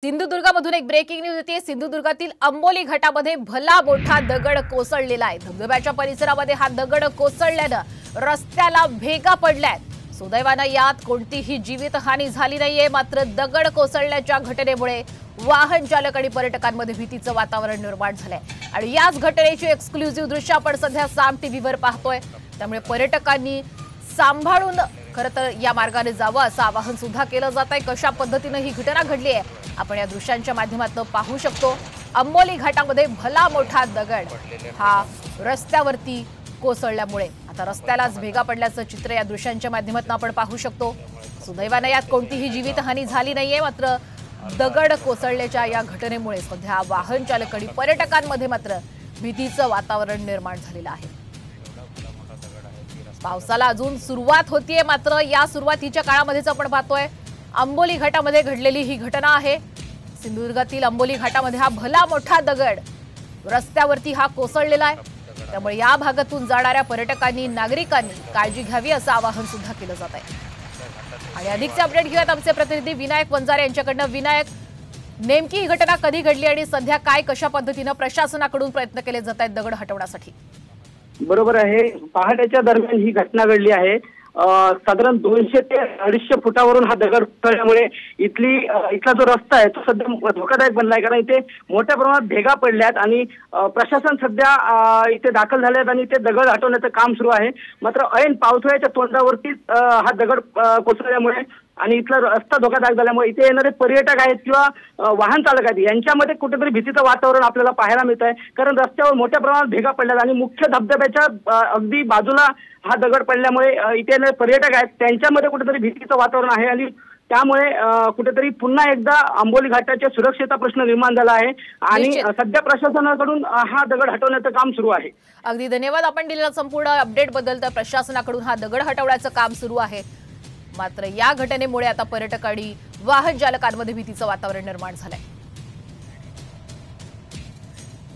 सिंधुदुर्गामधून एक breaking news येते। सिंधुदुर्गातील अंबोली घाटामध्ये भला मोठा दगड कोसळलेला आहे। धबधब्याच्या परिसरामध्ये हा दगड कोसळल्याने रस्त्याला भेगा पडल्यात। सुदैवाने यात कोणतीही जीवितहानी झाली नाहीये, मात्र दगड कोसळल्याच्या घटनेमुळे वाहन चालक आणि पर्यटकांमध्ये भीतीचं वातावरण निर्माण झालंय। आणि याच घटनेची एक्सक्लुझिव्ह दृश्य आपण सध्या साम टीव्हीवर पाहतोय। त्यामुळे पर्यटकांनी सांभाळून खरं तर या मार्गाने जावं असं आवाहन सुद्धा केलं जात आहे। कशा पद्धतीने ही घटना घडली आहे आपण या दृश्यांच्या माध्यमातून पाहू शकतो। अंबोली घाटामध्ये भला मोठा दगड हा रस्त्यावरती कोसळल्यामुळे आता रस्त्यालाच भेगा पडल्याचं चित्र या दृश्यांच्या माध्यमातून आपण पाहू शकतो। सुदैवाने यात कोणतीही जीवितहानी झाली नाहीये, मात्र दगड कोसळल्याच्या या घटनेमुळे सध्या वाहन चालक आणि पर्यटकांमध्ये मात्र भीतीचं वातावरण निर्माण झालेलं आहे। पावसाला अजून सुरुवात होतीये, मात्र या सुरुवातीच्या काळामध्येच आपण पाहतोय अंबोली घाटामध्ये घडलेली ही घटना आहे। सिंधुदुर्गातील अंबोली घाटामध्ये हा भला मोठा दगड रस्त्यावरती हा कोसळलेला आहे। त्यामुळे या भागातून जाणाऱ्या पर्यटकांनी नागरिकांनी काळजी घ्यावी असं आवाहन सुद्धा केलं जात आहे। आणि अधिकचे अपडेट घेऊयात आमचे प्रतिनिधी विनायक वंजारे यांच्याकडनं। विनायक, नेमकी ही घटना कधी घडली आणि सध्या काय कशा पद्धतीने प्रशासनाकडून प्रयत्न केले जात आहेत दगड हटवण्यासाठी? बरोबर आहे, पहाटेच्या दरम्यान ही घटना घडली आहे। साधारण 200 ते 250 फुटावरून हा दगड कोसळल्यामुळे इथला जो रस्ता आहे तो सध्या धोकादायक बनलाय, कारण इथे मोठ्या प्रमाणात भेगा पडल्यात आणि प्रशासन सध्या इथे दाखल झाले आहेत आणि इथे दगड हटवण्याचं काम सुरू आहे। मात्र ऐन पावसाळ्याच्या तोंडावरतीच हा दगड कोसळल्यामुळे आणि इथला रस्ता धोकादायक झाल्यामुळे इथे येणारे पर्यटक आहेत किंवा वाहन चालक आहेत यांच्यामध्ये कुठेतरी भीतीचं वातावरण आपल्याला पाहायला मिळत आहे, कारण रस्त्यावर मोठ्या प्रमाणात भेगा पडल्यात आणि मुख्य धबधब्याच्या अगदी बाजूला हा दगड पडल्यामुळे इथे येणारे पर्यटक आहेत त्यांच्यामध्ये कुठेतरी भीतीचं वातावरण आहे आणि त्यामुळे कुठेतरी पुन्हा एकदा अंबोली घाटाच्या सुरक्षेचा प्रश्न निर्माण झाला आहे आणि सध्या प्रशासनाकडून हा दगड हटवण्याचं काम सुरू आहे। अगदी धन्यवाद आपण दिलेल्या संपूर्ण अपडेट बद्दल। तर प्रशासनाकडून हा दगड हटवण्याचं काम सुरू आहे, मात्र या घटनेमुळे आता पर्यटक आणि वाहन चालकांमध्ये भीतीचं वातावरण निर्माण झालंय।